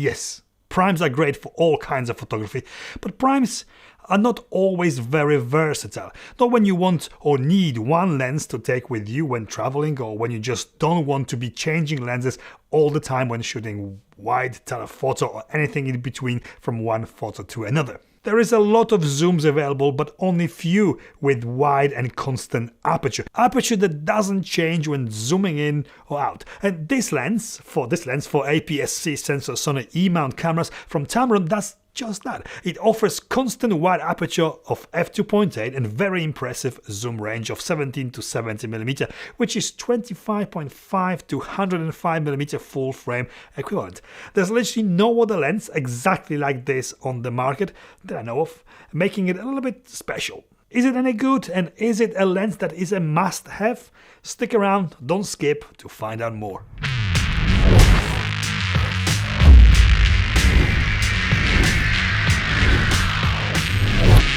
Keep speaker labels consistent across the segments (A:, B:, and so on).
A: Yes, primes are great for all kinds of photography, but primes are not always very versatile. Not when you want or need one lens to take with you when traveling, or when you just don't want to be changing lenses all the time when shooting wide, telephoto, or anything in between from one photo to another. There is a lot of zooms available, but only few with wide and constant aperture. Aperture that doesn't change when zooming in or out. And this lens for APS-C sensor Sony-E mount cameras from Tamron does just that. It offers constant wide aperture of f2.8 and very impressive zoom range of 17 to 70mm, which is 25.5 to 105mm full frame equivalent. There's literally no other lens exactly like this on the market that I know of, making it a little bit special. Is it any good, and is it a lens that is a must-have? Stick around, don't skip to find out more.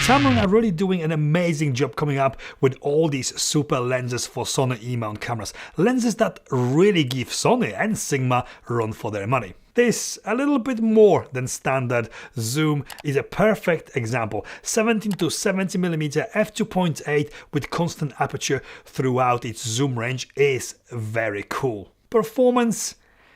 A: Tamron are really doing an amazing job coming up with all these super lenses for Sony-E mount cameras. Lenses that really give Sony and Sigma a run for their money. This, a little bit more than standard zoom, is a perfect example. 17 to 70mm f2.8 with constant aperture throughout its zoom range is very cool. Performance.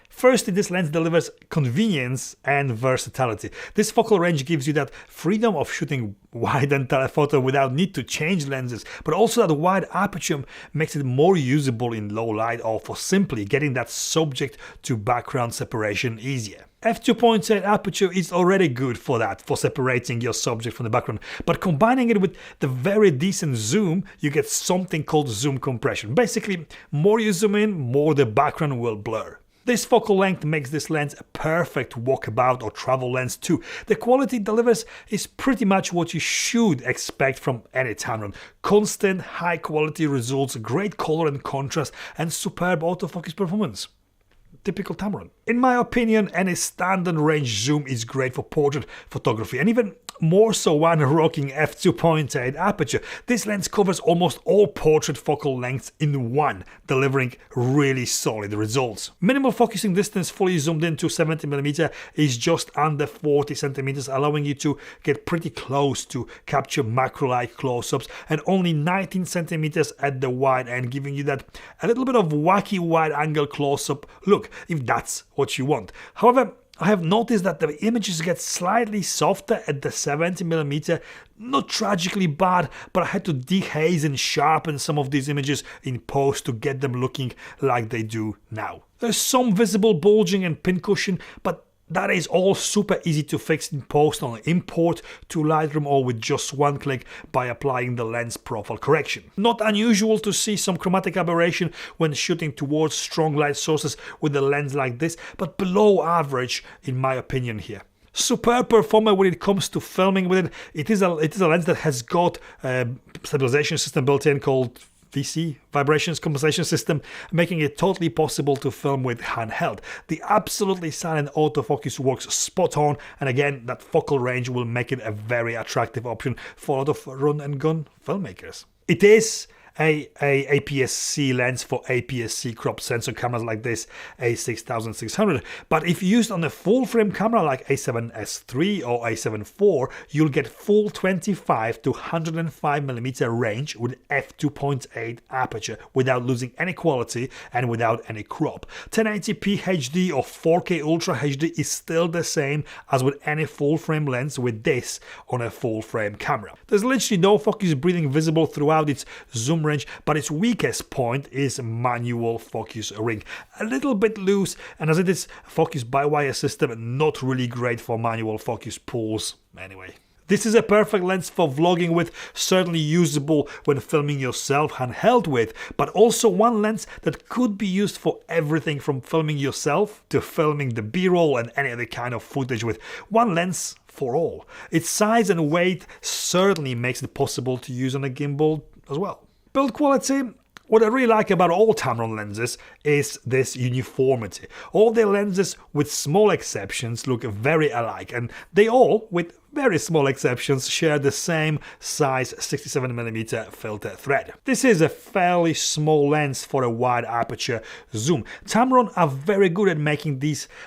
A: Firstly, this lens delivers convenience and versatility. This focal range gives you that freedom of shooting wide and telephoto without need to change lenses, but also that wide aperture makes it more usable in low light or for simply getting that subject to background separation easier. f2.8 aperture is already good for that, for separating your subject from the background, but combining it with the very decent zoom, you get something called zoom compression. Basically, more you zoom in, more the background will blur. This focal length makes this lens a perfect walkabout or travel lens too. The quality it delivers is pretty much what you should expect from any Tamron. Constant, high quality results, great color and contrast, and superb autofocus performance. Typical Tamron. In my opinion, any standard range zoom is great for portrait photography, and even more so one rocking f2.8 aperture. This lens covers almost all portrait focal lengths in one, delivering really solid results. Minimal focusing distance fully zoomed in to 70mm is just under 40cm, allowing you to get pretty close to capture macro-like close-ups, and only 19cm at the wide end, giving you that a little bit of wacky wide angle close-up look, if that's what you want. However, I have noticed that the images get slightly softer at the 70mm, not tragically bad, but I had to dehaze and sharpen some of these images in post to get them looking like they do now. There's some visible bulging and pincushion, but that is all super easy to fix in post on import to Lightroom or with just one click by applying the lens profile correction. Not unusual to see some chromatic aberration when shooting towards strong light sources with a lens like this, but below average in my opinion here. Superb performer when it comes to filming with it. It is a lens that has got a stabilization system built in called VC, Vibrations Compensation System, making it totally possible to film with handheld. The absolutely silent autofocus works spot on, and again, that focal range will make it a very attractive option for a lot of run-and-gun filmmakers. It is a APS-C lens for APS-C crop sensor cameras like this A6600, but if used on a full frame camera like A7S III or A7 IV, you'll get full 25 to 105mm range with f2.8 aperture without losing any quality and without any crop. 1080p HD or 4K Ultra HD is still the same as with any full frame lens with this on a full frame camera. There's literally no focus breathing visible throughout its zoom range, but its weakest point is manual focus ring. A little bit loose, and as it is a focus by wire system, not really great for manual focus pulls anyway. This is a perfect lens for vlogging with, certainly usable when filming yourself handheld with, but also one lens that could be used for everything from filming yourself to filming the B-roll and any other kind of footage with. One lens for all. Its size and weight certainly makes it possible to use on a gimbal as well. Build quality. What I really like about all Tamron lenses is this uniformity. All their lenses, with small exceptions, look very alike, and they all, with very small exceptions share the same size 67mm filter thread. This is a fairly small lens for a wide aperture zoom. Tamron are very good at making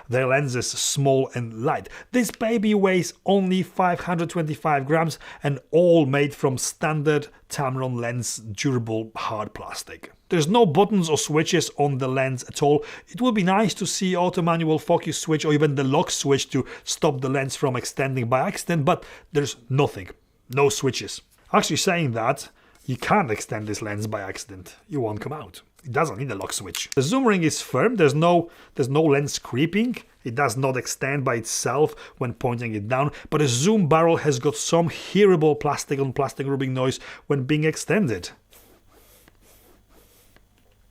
A: their lenses small and light. This baby weighs only 525 grams and all made from standard Tamron lens durable hard plastic. There's no buttons or switches on the lens at all. It would be nice to see auto manual focus switch or even the lock switch to stop the lens from extending by accident, but there's nothing. No switches. Actually saying that, you can't extend this lens by accident. You won't come out. It doesn't need a lock switch. The zoom ring is firm. There's no lens creeping. It does not extend by itself when pointing it down, but a zoom barrel has got some hearable plastic on plastic rubbing noise when being extended.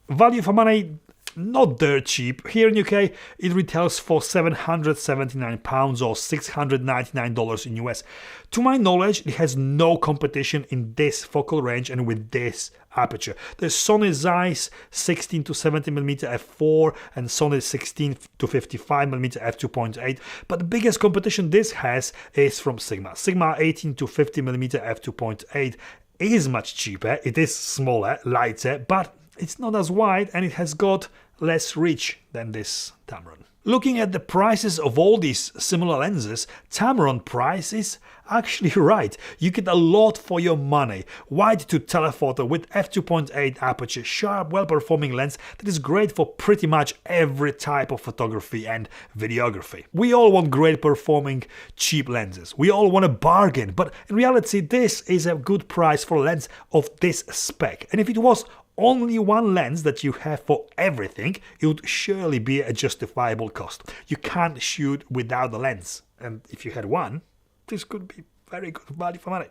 A: Value for money, not dirt cheap. Here in UK, it retails for £779 or $699 in US. To my knowledge, it has no competition in this focal range and with this aperture. There's Sony Zeiss 16 to 70mm f4 and Sony 16 to 55mm f2.8, but the biggest competition this has is from Sigma. Sigma 18 to 50mm f2.8 is much cheaper. It is smaller, lighter, but it's not as wide and it has got less reach than this Tamron. Looking at the prices of all these similar lenses, Tamron price is actually right. You get a lot for your money. Wide to telephoto with f2.8 aperture, sharp, well-performing lens that is great for pretty much every type of photography and videography. We all want great performing, cheap lenses. We all want a bargain, but in reality this is a good price for a lens of this spec. And if it was only one lens that you have for everything, it would surely be a justifiable cost. You can't shoot without the lens, and if you had one, this could be very good value for money.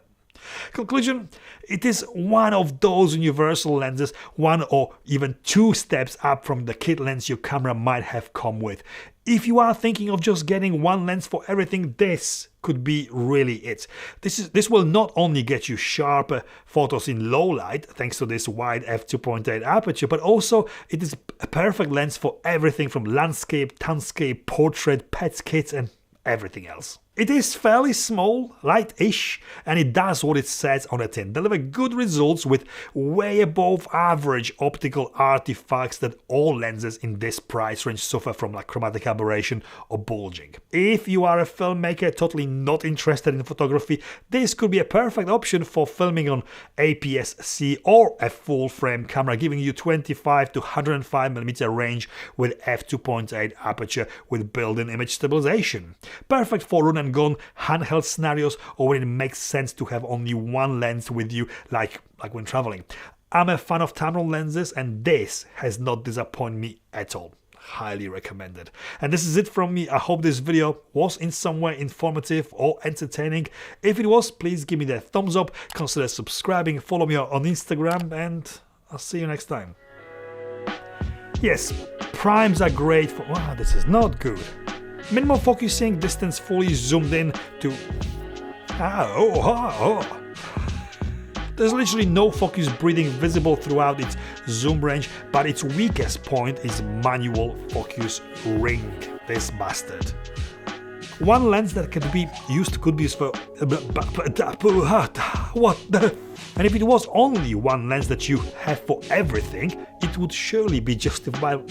A: Conclusion, it is one of those universal lenses, one or even two steps up from the kit lens your camera might have come with. If you are thinking of just getting one lens for everything, this could be really it. This will not only get you sharper photos in low light thanks to this wide f2.8 aperture, but also it is a perfect lens for everything from landscape, townscape, portrait, pets, kids and everything else. It is fairly small, light-ish, and it does what it says on the tin. Deliver good results with way above average optical artifacts that all lenses in this price range suffer from, like chromatic aberration or bulging. If you are a filmmaker totally not interested in photography, this could be a perfect option for filming on APS-C or a full-frame camera, giving you 25 to 105mm range with f2.8 aperture with built-in image stabilization. Perfect for run and gun handheld scenarios or when it makes sense to have only one lens with you, like when traveling. I'm a fan of Tamron lenses and this has not disappointed me at all. Highly recommended. And this is it from me. I hope this video was in some way informative or entertaining. If it was, please give me the thumbs up, consider subscribing, follow me on Instagram, and I'll see you next time. Yes, primes are great for... Wow, this is not good. Minimal focusing, distance fully zoomed in to... There's literally no focus breathing visible throughout its zoom range, but its weakest point is manual focus ring, this bastard. One lens that could be used for... What the... And if it was only one lens that you have for everything, it would surely be justifiable.